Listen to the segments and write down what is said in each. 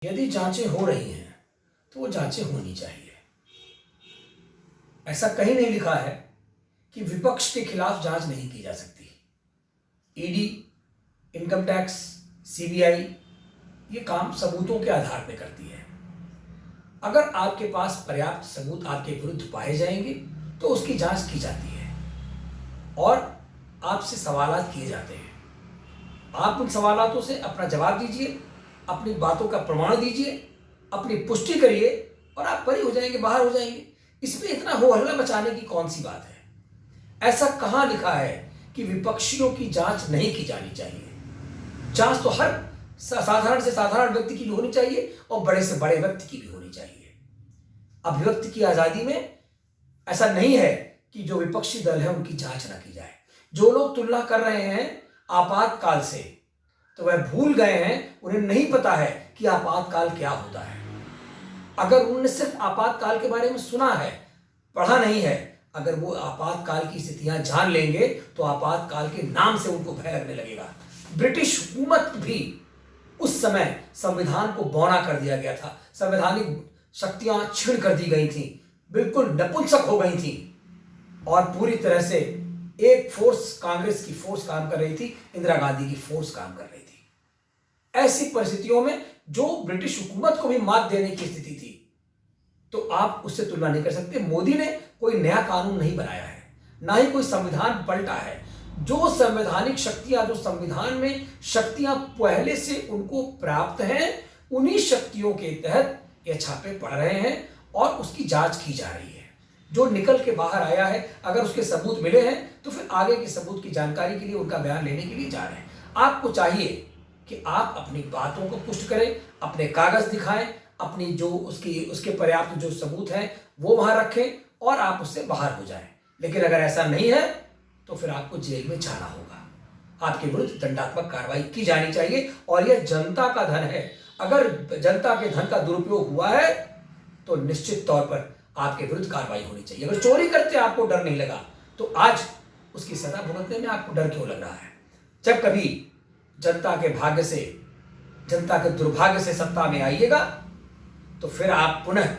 यदि जांचें हो रही हैं तो वो जांचें होनी चाहिए। ऐसा कहीं नहीं लिखा है कि विपक्ष के खिलाफ जांच नहीं की जा सकती। ईडी, इनकम टैक्स, सीबीआई ये काम सबूतों के आधार पर करती है। अगर आपके पास पर्याप्त सबूत आपके विरुद्ध पाए जाएंगे तो उसकी जांच की जाती है और आपसे सवालात किए जाते हैं। आप उन सवालातों से अपना जवाब दीजिए, अपनी बातों का प्रमाण दीजिए, अपनी पुष्टि करिए और आप बरी हो जाएंगे, बाहर हो जाएंगे। इसमें इतना हो हल्ला मचाने की कौन सी बात है? ऐसा कहां लिखा है कि विपक्षियों की जांच नहीं की जानी चाहिए? जांच तो हर साधारण से साधारण व्यक्ति की भी होनी चाहिए और बड़े से बड़े व्यक्ति की भी होनी चाहिए। अभिव्यक्ति की आजादी में ऐसा नहीं है कि जो विपक्षी दल है उनकी जांच ना की जाए। जो लोग तुलना कर रहे हैं आपातकाल से, तो वह भूल गए हैं, उन्हें नहीं पता है कि आपातकाल क्या होता है। अगर उन्होंने सिर्फ आपातकाल के बारे में सुना है, पढ़ा नहीं है, अगर वो आपातकाल की स्थितियां जान लेंगे तो आपातकाल के नाम से उनको भय लगने लगेगा। ब्रिटिश हुकूमत भी उस समय संविधान को बौना कर दिया गया था, संवैधानिक शक्तियां छीन कर दी गई थी, बिल्कुल नपुंसक हो गई थी और पूरी तरह से एक फोर्स, कांग्रेस की फोर्स काम कर रही थी, इंदिरा गांधी की फोर्स काम कर रही थी। ऐसी परिस्थितियों में जो ब्रिटिश हुकूमत को भी मात देने की स्थिति थी, तो आप उससे तुलना नहीं कर सकते। मोदी ने कोई नया कानून नहीं बनाया है, ना ही कोई संविधान पलटा है। जो संवैधानिक शक्तियां, जो संविधान में शक्तियां पहले से उनको प्राप्त हैं, उन्हीं शक्तियों के तहत ये छापे पड़ रहे हैं और उसकी जांच की जा रही है। जो निकल के बाहर आया है, अगर उसके सबूत मिले हैं तो फिर आगे के सबूत की जानकारी के लिए, उनका बयान लेने के लिए जा रहे हैं। आपको चाहिए कि आप अपनी बातों को पुष्ट करें, अपने कागज दिखाएं, अपनी जो उसके पर्याप्त जो सबूत हैं वो वहां रखें और आप उससे बाहर हो जाएं। लेकिन अगर ऐसा नहीं है तो फिर आपको जेल में जाना होगा। आपके विरुद्ध दंडात्मक कार्रवाई की जानी चाहिए और यह जनता का धन है। अगर जनता के धन का दुरुपयोग हुआ है तो निश्चित तौर पर आपके विरुद्ध कार्रवाई होनी चाहिए। अगर चोरी करते आपको डर नहीं लगा तो आज उसकी सजा भुगतने में आपको डर क्यों लग रहा है? जब कभी जनता के भाग्य से, जनता के दुर्भाग्य से सत्ता में आइएगा तो फिर आप पुनः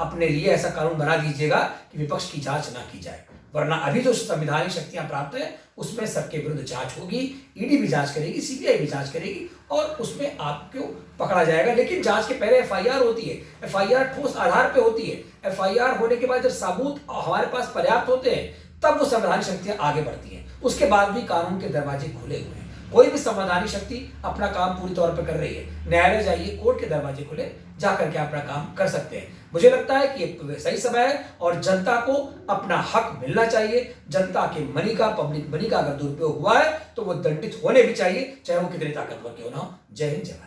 अपने लिए ऐसा कानून बना दीजिएगा कि विपक्ष की जांच ना की जाए। वरना अभी जो संवैधानिक शक्तियां प्राप्त हैं उसमें सबके विरुद्ध जांच होगी, ईडी भी जांच करेगी, सीबीआई भी जांच करेगी और उसमें आपको पकड़ा जाएगा। लेकिन जांच के पहले एफआईआर होती है, एफआईआर ठोस आधार पे होती है। एफआईआर होने के बाद जब सबूत हमारे पास पर्याप्त होते हैं तब वो संवैधानिक शक्तियां आगे बढ़ती हैं। उसके बाद भी कानून के दरवाजे खुले हुए हैं। कोई भी संवैधानिक शक्ति अपना काम पूरी तौर पर कर रही है। न्यायालय जाइए, कोर्ट के दरवाजे खुले, जाकर के अपना काम कर सकते हैं। मुझे लगता है कि ये सही समय है और जनता को अपना हक मिलना चाहिए। जनता के मनी का, पब्लिक मनी का अगर दुरुपयोग हुआ है तो वो दंडित होने भी चाहिए, चाहे वो कितने ताकतवर क्यों ना हो। जय हिंद, जय भारत।